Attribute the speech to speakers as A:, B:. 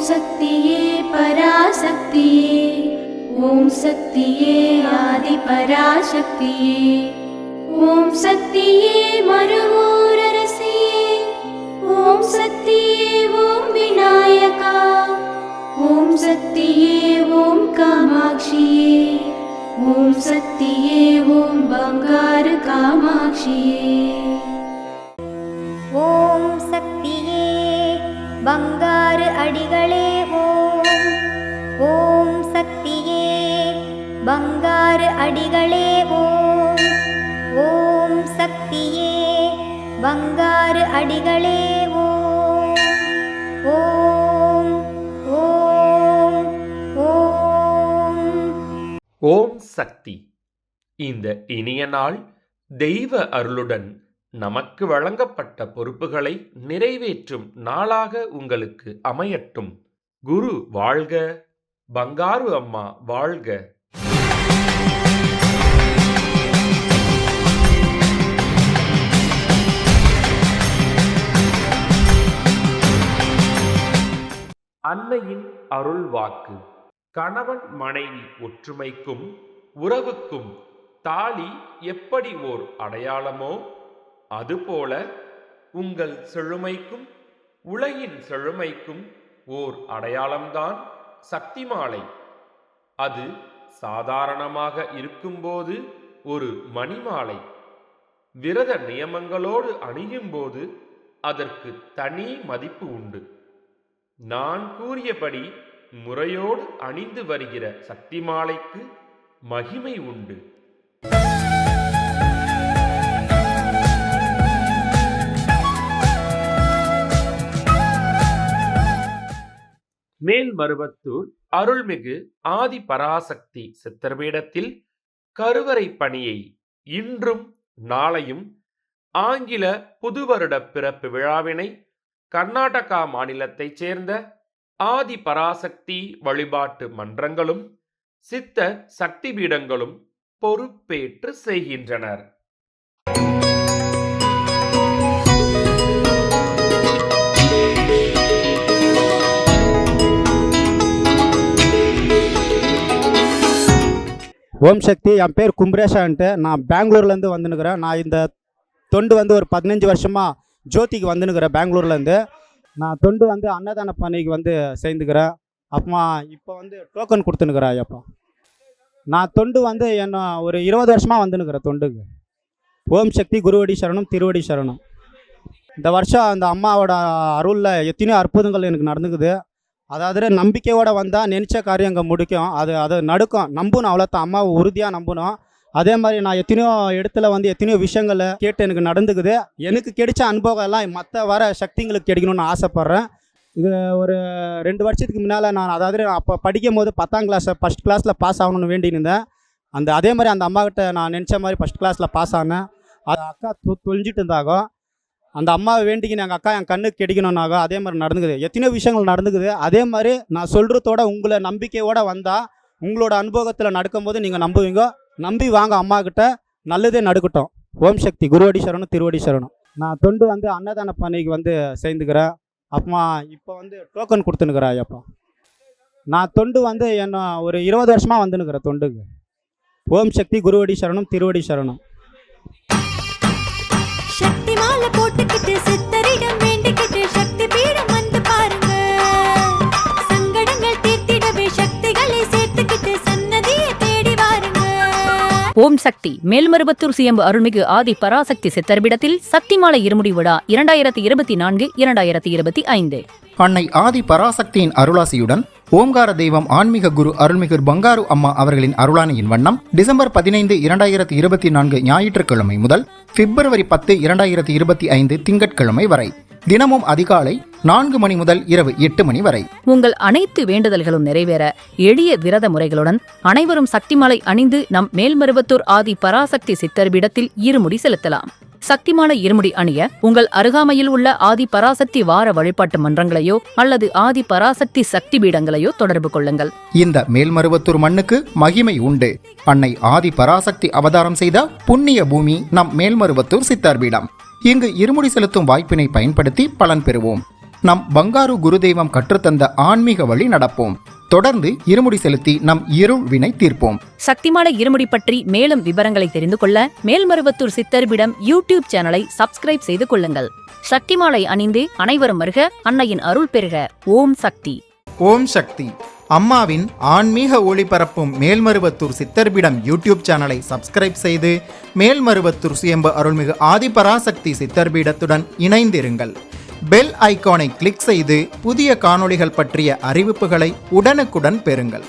A: சக்தியே பராசக்தியே, ஓம் சக்தியே ஆதி பராசக்தியே, ஓம் சக்தியே மறுவூரரசியே, ஓம் சக்தியே ஓம் விநாயகா, ஓம் சக்தியே ஓம் காமாட்சியே, ஓம் சக்தியே ஓம் பங்காரு காமாட்சியே.
B: ஓம் சக்தியே பங்காரு அடிகளே ஓம், ஓம் சக்தியே பங்காரு அடிகளே ஓம், ஓம் சக்தியே பங்காரு அடிகளே ஓம், ஓம் ஓம் ஓம்.
C: ஓம் சக்தி. இந்த இனிய நாள் தெய்வ அருளுடன் நமக்கு வழங்கப்பட்ட பொறுப்புகளை நிறைவேற்றும் நாளாக உங்களுக்கு அமையட்டும். குரு வாழ்க, பங்காரு அம்மா வாழ்க. அன்னையின் அருள் வாக்கு. கணவன் மனைவி ஒற்றுமைக்கும் உறவுக்கும் தாலி எப்படி ஓர் அடையாளமோ அதுபோல உங்கள் செழுமைக்கும் உலகின் செழுமைக்கும் ஓர் அடையாளம்தான் சக்தி மாலை. அது சாதாரணமாக இருக்கும்போது ஒரு மணிமாலை. விரத நியமங்களோடு அணியும்போது அதற்கு தனி மதிப்பு உண்டு. நான் கூறியபடி முறையோடு அணிந்து வருகிற சக்தி மாலைக்கு மகிமை உண்டு. மேல்மருவத்தூர் அருள்மிகு ஆதி பராசக்தி சித்தர்பீடத்தில் கருவறை பணியை இன்றும் நாளையும் ஆங்கில புதுவருட பிறப்பு விழாவினை கர்நாடகா மாநிலத்தைச் சேர்ந்த ஆதி பராசக்தி வழிபாட்டு மன்றங்களும் சித்தர் சக்தி பீடங்களும் பொறுப்பேற்று செய்கின்றனர்.
D: ஓம் சக்தி. என் பேர் கும்பரேஷான்ட்டு. நான் பெங்களூர்லேருந்து வந்துனுக்கிறேன். நான் இந்த தொண்டு ஒரு 15 வருஷமாக ஜோதிக்கு வந்துனுக்கிறேன் பெங்களூர்லேருந்து. நான் தொண்டு அன்னதான பணிக்கு சேர்ந்துக்கிறேன். அப்புறமா இப்போ டோக்கன் கொடுத்துனுக்கிறேன். அப்போ நான் தொண்டு என்ன ஒரு 20 வருஷமாக வந்துனுக்கிறேன் தொண்டுக்கு. ஓம் சக்தி. குருவடி சரணம், திருவடி சரணம். இந்த வருஷம் அந்த அம்மாவோட அருளில் எத்தனையோ அற்புதங்கள் எனக்கு நடந்துக்குது. அதாவது நம்பிக்கையோடு வந்தால் நினச்ச காரியம் அங்கே முடிக்கும். அது நடுக்கும் நம்பணும், அவ்வளோதான். அம்மாவை உறுதியாக நம்பணும். அதே மாதிரி நான் எத்தனையோ இடத்துல எத்தனையோ விஷயங்களை கேட்டு எனக்கு நடந்துக்குது. எனக்கு கிடைச்ச அனுபவம் எல்லாம் மற்ற வர சக்திங்களுக்கு கிடைக்கணும்னு ஆசைப்பட்றேன். இது ஒரு 2 வருஷத்துக்கு முன்னால் நான் அப்போ படிக்கும் போது 10ஆம் கிளாஸ் ஃபஸ்ட் கிளாஸில் பாஸ் ஆகணும்னு வேண்டியிருந்தேன். அதே மாதிரி அந்த அம்மாக்கிட்ட நான் நினச்ச மாதிரி ஃபஸ்ட் கிளாஸில் பாஸ் ஆனேன். அது அக்கா தொழிஞ்சிட்டு இருந்தாகோ அந்த அம்மாவை வேண்டிக்கின்னு எங்கள் அக்கா என் கண்ணுக்கு கிடைக்கணுன்னாகோ அதே மாதிரி நடந்துக்குது. எத்தனையோ விஷயங்கள் நடந்துக்குது. அதே மாதிரி நான் சொல்கிறதோட உங்களை நம்பிக்கையோடு வந்தால் உங்களோட அனுபவத்தில் நடக்கும்போது நீங்கள் நம்புவீங்க. நம்பி வாங்க, அம்மாக்கிட்ட நல்லதே நடக்கட்டும். ஓம் சக்தி. குருவடி சரணம், திருவடி சரணம். நான் தொண்டு அன்னதான பணிக்கு சேர்ந்துக்கிறேன். அப்புறமா இப்போ டோக்கன் கொடுத்துனுக்கிறேன். அப்போ நான் தொண்டு என்ன ஒரு 20 வருஷமாக வந்துனுக்கிறேன் தொண்டுக்கு. ஓம் சக்தி. குருவடி சரணம், திருவடி சரணம்.
B: சக்தி மாலை போட்டுக்கிட்டு சித்தரிடம் வேண்டிக்கிட்டு சக்தி பீடம் வந்து பாருங்க. சங்கடங்கள் தீர்த்திடவே சக்திகளை சேர்த்துக்கிட்டு சன்னதியை தேடி வாருங்க.
E: ஓம் சக்தி. மேல்மருவத்தூர் சிஎம்பு அருள்மிகு ஆதி பராசக்தி சித்தர்பீடத்தில் சக்தி மாலை இருமுடி விழா 2024-2025.
F: அன்னை ஆதி பராசக்தியின் அருளாசியுடன் ஓம்கார தெய்வம் ஆன்மீக குரு அருள்மிகு பங்காரு அம்மா அவர்களின் அருளானையின் வண்ணம் டிசம்பர் 15, 2024 ஞாயிற்றுக்கிழமை முதல் பிப்ரவரி 10, 2025 திங்கட்கிழமை வரை தினமும் அதிகாலை 4 மணி முதல் இரவு 8 மணி வரை
E: உங்கள் அனைத்து வேண்டுதல்களும் நிறைவேற எளிய விரத முறைகளுடன் அனைவரும் சக்திமாலை அணிந்து நம் மேல்மருவத்தூர் ஆதி பராசக்தி சித்தர்பீடத்தில் இருமுடி செலுத்தலாம். சக்திமாலை இருமுடி அணிய உங்கள் அருகாமையில் உள்ள ஆதி பராசக்தி வார வழிபாட்டு மன்றங்களையோ அல்லது ஆதி பராசக்தி சக்தி பீடங்களையோ தொடர்பு கொள்ளுங்கள்.
F: இந்த மேல்மருவத்தூர் மண்ணுக்கு மகிமை உண்டு. அன்னை ஆதி பராசக்தி அவதாரம் செய்த புண்ணிய பூமி நம் மேல்மருவத்தூர் சித்தர்பீடம். இங்கு இருமுடி செலுத்தும் வாய்ப்பினை பயன்படுத்தி பலன் பெறுவோம். நம் பங்காரு குருதெய்வம் கற்றுத்தந்த ஆன்மீக வழி நடப்போம். தொடர்ந்து இருமுடி செலுத்தி நம் இருள் வினை தீர்ப்போம்.
E: சக்திமாலை இருமுடி பற்றி மேலும் விவரங்களை தெரிந்து கொள்ள மேல்மருவத்தூர் சித்தர்பிடம் யூடியூப் சேனலை சப்ஸ்கிரைப் செய்து கொள்ளுங்கள். சக்திமாலை அணிந்து அனைவரும் வருக, அன்னையின் அருள் பெறுக. ஓம் சக்தி.
F: ஓம் சக்தி. அம்மாவின் ஆன்மீக ஒளிபரப்பும் மேல்மருவத்தூர் சித்தர்பிடம் யூடியூப் சேனலை சப்ஸ்கிரைப் செய்து மேல்மருவத்தூர் சுயம்பு அருள்மிகு ஆதிபராசக்தி சித்தர்பீடத்துடன் இணைந்திருங்கள். பெல் ஐகானை கிளிக் செய்து புதிய காணொளிகள் பற்றிய அறிவிப்புகளை உடனுக்குடன் பெறுங்கள்.